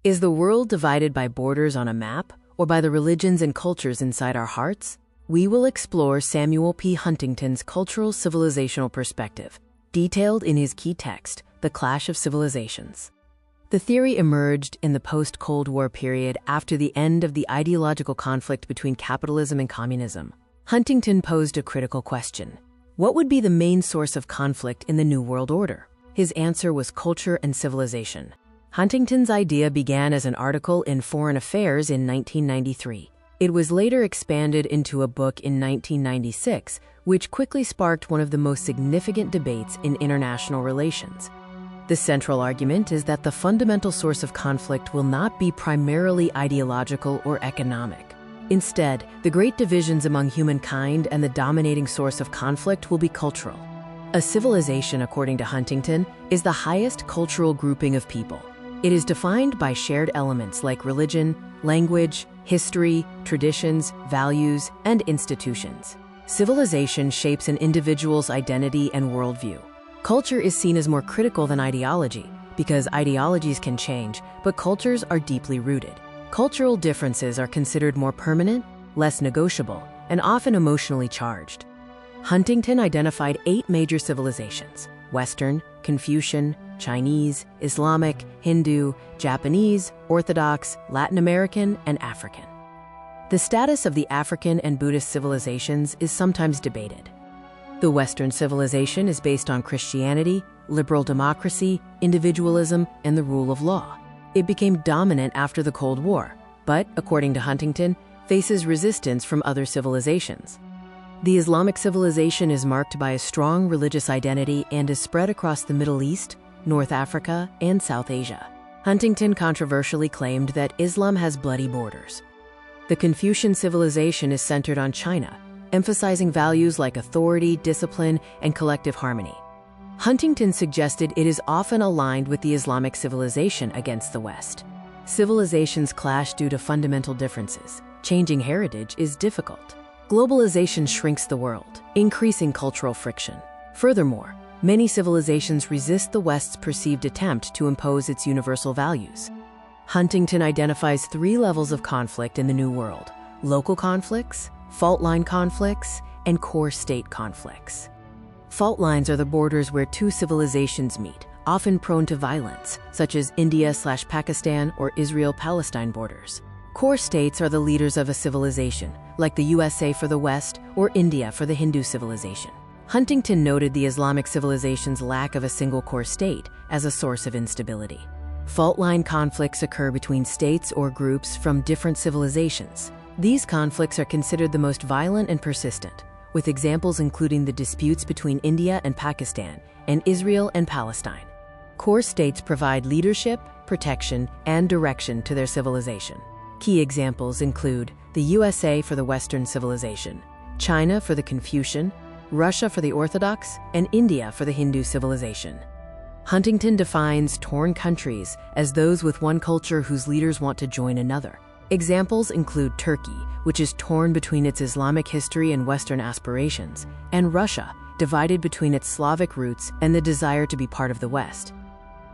Is the world divided by borders on a map or by the religions and cultures inside our hearts? We will explore Samuel P. Huntington's cultural civilizational perspective, detailed in his key text, The Clash of Civilizations. The theory emerged in the post-Cold War period after the end of the ideological conflict between capitalism and communism. Huntington posed a critical question. What would be the main source of conflict in the New World Order? His answer was culture and civilization. Huntington's idea began as an article in Foreign Affairs in 1993. It was later expanded into a book in 1996, which quickly sparked one of the most significant debates in international relations. The central argument is that the fundamental source of conflict will not be primarily ideological or economic. Instead, the great divisions among humankind and the dominating source of conflict will be cultural. A civilization, according to Huntington, is the highest cultural grouping of people. It is defined by shared elements like religion, language, history, traditions, values, and institutions. Civilization shapes an individual's identity and worldview. Culture is seen as more critical than ideology because ideologies can change, but cultures are deeply rooted. Cultural differences are considered more permanent, less negotiable, and often emotionally charged. Huntington identified 8 major civilizations: Western, Confucian, Chinese, Islamic, Hindu, Japanese, Orthodox, Latin American, and African. The status of the African and Buddhist civilizations is sometimes debated. The Western civilization is based on Christianity, liberal democracy, individualism, and the rule of law. It became dominant after the Cold War, but, according to Huntington, faces resistance from other civilizations. The Islamic civilization is marked by a strong religious identity and is spread across the Middle East, North Africa, and South Asia. Huntington controversially claimed that Islam has bloody borders. The Confucian civilization is centered on China, emphasizing values like authority, discipline, and collective harmony. Huntington suggested it is often aligned with the Islamic civilization against the West. Civilizations clash due to fundamental differences. Changing heritage is difficult. Globalization shrinks the world, increasing cultural friction. Furthermore, many civilizations resist the West's perceived attempt to impose its universal values. Huntington identifies 3 levels of conflict in the New World: local conflicts, fault line conflicts, and core state conflicts. Fault lines are the borders where 2 civilizations meet, often prone to violence, such as India/Pakistan or Israel-Palestine borders. Core states are the leaders of a civilization, like the USA for the West or India for the Hindu civilization. Huntington noted the Islamic civilization's lack of a single core state as a source of instability. Fault line conflicts occur between states or groups from different civilizations. These conflicts are considered the most violent and persistent, with examples including the disputes between India and Pakistan and Israel and Palestine. Core states provide leadership, protection, and direction to their civilization. Key examples include the USA for the Western civilization, China for the Confucian, Russia for the Orthodox, and India for the Hindu civilization. Huntington defines torn countries as those with one culture whose leaders want to join another. Examples include Turkey, which is torn between its Islamic history and Western aspirations, and Russia, divided between its Slavic roots and the desire to be part of the West.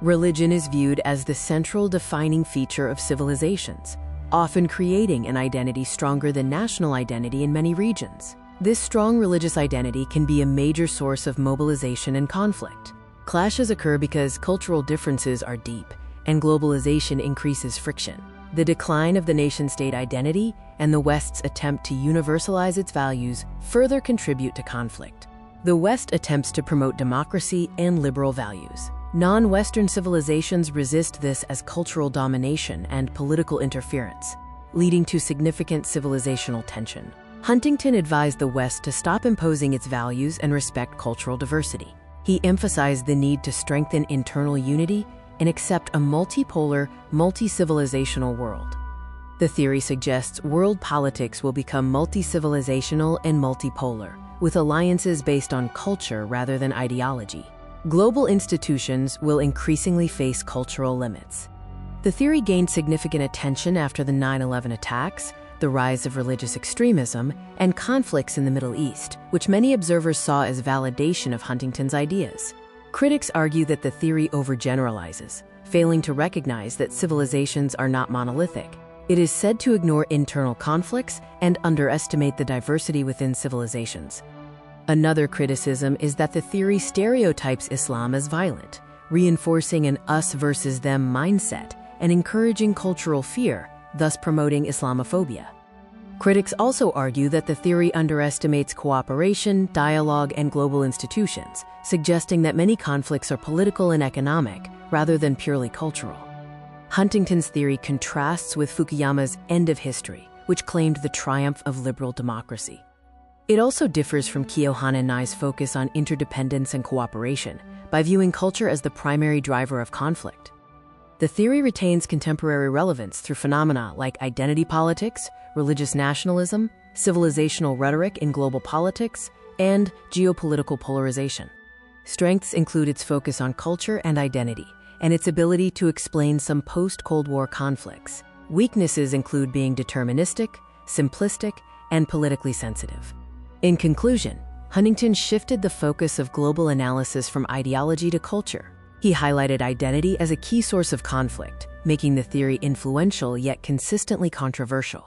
Religion is viewed as the central defining feature of civilizations, often creating an identity stronger than national identity in many regions. This strong religious identity can be a major source of mobilization and conflict. Clashes occur because cultural differences are deep, and globalization increases friction. The decline of the nation-state identity and the West's attempt to universalize its values further contribute to conflict. The West attempts to promote democracy and liberal values. Non-Western civilizations resist this as cultural domination and political interference, leading to significant civilizational tension. Huntington advised the West to stop imposing its values and respect cultural diversity. He emphasized the need to strengthen internal unity and accept a multipolar, multi-civilizational world. The theory suggests world politics will become multi-civilizational and multipolar, with alliances based on culture rather than ideology. Global institutions will increasingly face cultural limits. The theory gained significant attention after the 9/11 attacks, the rise of religious extremism, and conflicts in the Middle East, which many observers saw as validation of Huntington's ideas. Critics argue that the theory overgeneralizes, failing to recognize that civilizations are not monolithic. It is said to ignore internal conflicts and underestimate the diversity within civilizations. Another criticism is that the theory stereotypes Islam as violent, reinforcing an us versus them mindset and encouraging cultural fear, thus promoting Islamophobia. Critics also argue that the theory underestimates cooperation, dialogue, and global institutions, suggesting that many conflicts are political and economic rather than purely cultural. Huntington's theory contrasts with Fukuyama's end of history, which claimed the triumph of liberal democracy. It also differs from Keohane Nai's focus on interdependence and cooperation by viewing culture as the primary driver of conflict. The theory retains contemporary relevance through phenomena like identity politics, religious nationalism, civilizational rhetoric in global politics, and geopolitical polarization. Strengths include its focus on culture and identity, and its ability to explain some post-Cold War conflicts. Weaknesses include being deterministic, simplistic, and politically sensitive. In conclusion, Huntington shifted the focus of global analysis from ideology to culture. He highlighted identity as a key source of conflict, making the theory influential yet consistently controversial.